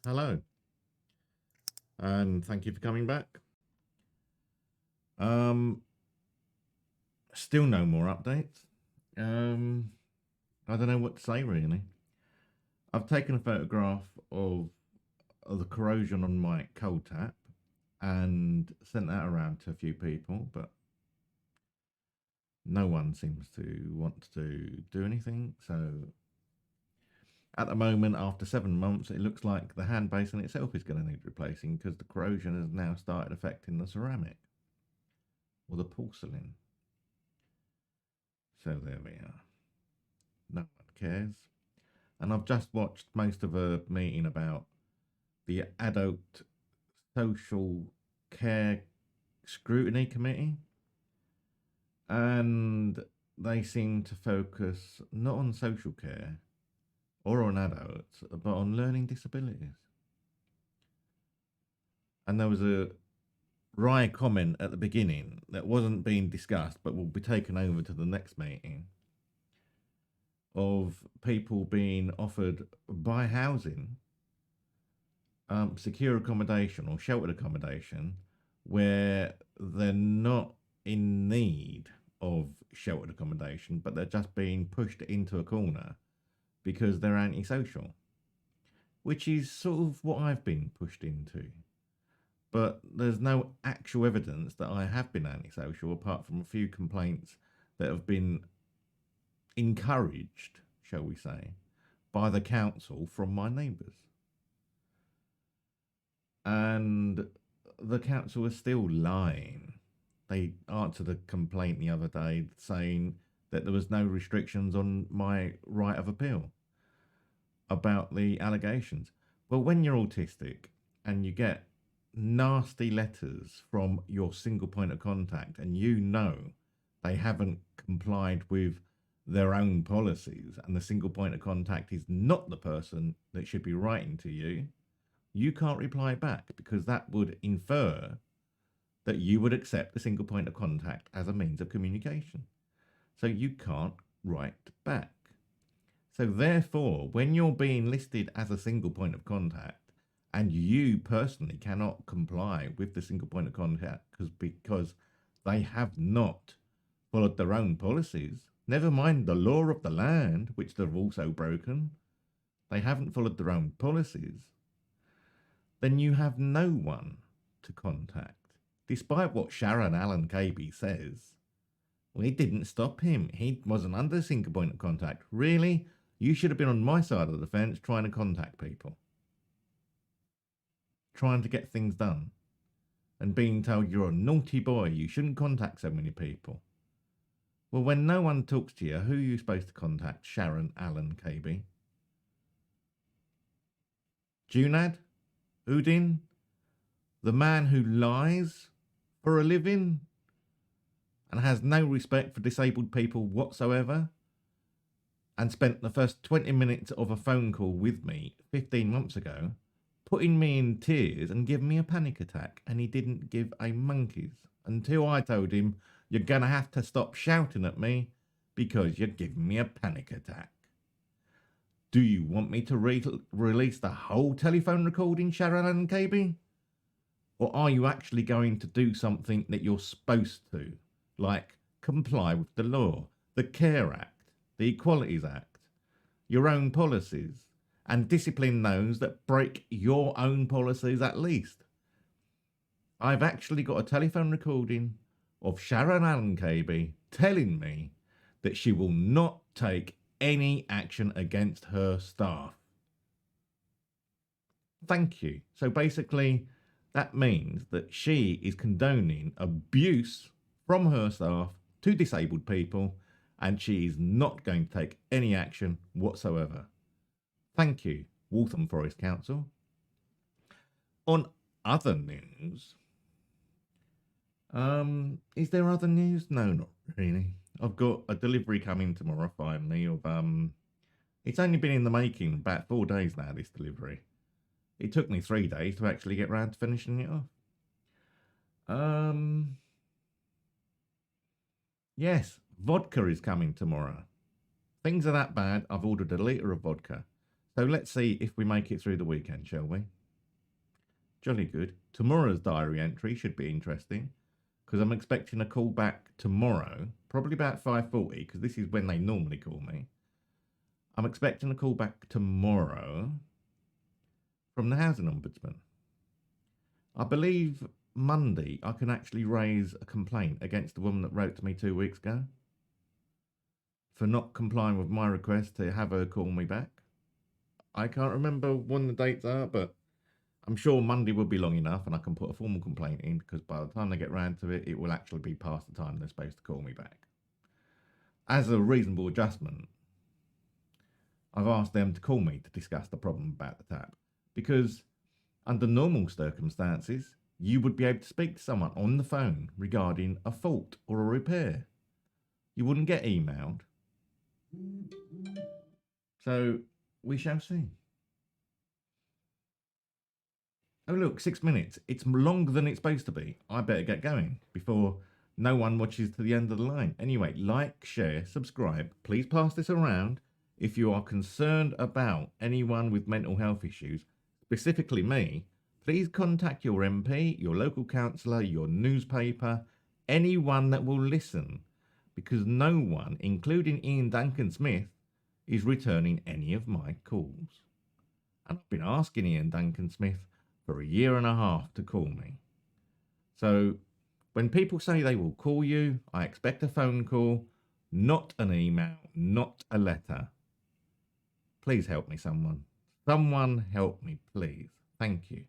Hello, and thank you for coming back. Um, Still no more updates. Um, I don't know what to say really. I've taken a photograph of the corrosion on my cold tap and sent that around to a few people, but no one seems to want to do anything. So at the moment, after 7 months, it looks like the hand basin itself is going to need replacing because the corrosion has now started affecting the ceramic or the porcelain. So there we are. No one cares. And I've just watched most of a meeting about the Adult Social Care Scrutiny Committee, and they seem to focus not on social care or on adults, but on learning disabilities. And there was a wry comment at the beginning that wasn't being discussed, but will be taken over to the next meeting of people being offered by housing secure accommodation or sheltered accommodation where they're not in need of sheltered accommodation, but they're just being pushed into a corner because they're antisocial, which is sort of what I've been pushed into. But there's no actual evidence that I have been antisocial apart from a few complaints that have been encouraged, shall we say, by the council from my neighbours. And the council is still lying. They answered a complaint the other day saying that there was no restrictions on my right of appeal about the allegations. Well, when you're autistic and you get nasty letters from your single point of contact and you know they haven't complied with their own policies and the single point of contact is not the person that should be writing to you, you can't reply back because that would infer that you would accept the single point of contact as a means of communication. So you can't write back. So therefore, when you're being listed as a single point of contact and you personally cannot comply with the single point of contact because they have not followed their own policies, never mind the law of the land, which they've also broken, they haven't followed their own policies, then you have no one to contact. Despite what Sharon Allen Caby says, well, it didn't stop him. He wasn't under single point of contact. Really? You should have been on my side of the fence trying to contact people, trying to get things done, and being told you're a naughty boy, you shouldn't contact so many people. Well, when no one talks to you, who are you supposed to contact? Sharon Allen Caby? Junad? Udin? The man who lies for a living and has no respect for disabled people whatsoever, and spent the first 20 minutes of a phone call with me 15 months ago, putting me in tears and giving me a panic attack. And he didn't give a monkey's until I told him, you're going to have to stop shouting at me because you're giving me a panic attack. Do you want me to release the whole telephone recording, Sharon and KB? Or are you actually going to do something that you're supposed to, like comply with the law, the Care Act, the Equalities Act, your own policies, and discipline those that break your own policies at least? I've actually got a telephone recording of Sharon Allen Caby telling me that she will not take any action against her staff. Thank you. So basically, that means that she is condoning abuse from her staff to disabled people, and she is not going to take any action whatsoever. Thank you, Waltham Forest Council. On other news, is there other news? No, not really. I've got a delivery coming tomorrow finally of it's only been in the making about 4 days now, this delivery. It took me 3 days to actually get round to finishing it off. Yes, vodka is coming tomorrow. Things are that bad, I've ordered a litre of vodka. So let's see if we make it through the weekend, shall we? Jolly good. Tomorrow's diary entry should be interesting because I'm expecting a call back tomorrow, probably about 5:40, because this is when they normally call me. I'm expecting a call back tomorrow from the Housing Ombudsman. I believe Monday I can actually raise a complaint against the woman that wrote to me 2 weeks ago for not complying with my request to have her call me back. I can't remember when the dates are, but I'm sure Monday will be long enough and I can put a formal complaint in, because by the time they get round to it, it will actually be past the time they're supposed to call me back. As a reasonable adjustment, I've asked them to call me to discuss the problem about the tap, because under normal circumstances, you would be able to speak to someone on the phone regarding a fault or a repair. You wouldn't get emailed. So we shall see. Oh, look, 6 minutes. It's longer than it's supposed to be. I better get going before no one watches to the end of the line. Anyway, like, share, subscribe. Please pass this around. If you are concerned about anyone with mental health issues, specifically me, please contact your MP, your local councillor, your newspaper, anyone that will listen, because no one, including Ian Duncan Smith, is returning any of my calls. And I've been asking Ian Duncan Smith for a year and a half to call me. So when people say they will call you, I expect a phone call, not an email, not a letter. Please help me, someone. Someone help me, please. Thank you.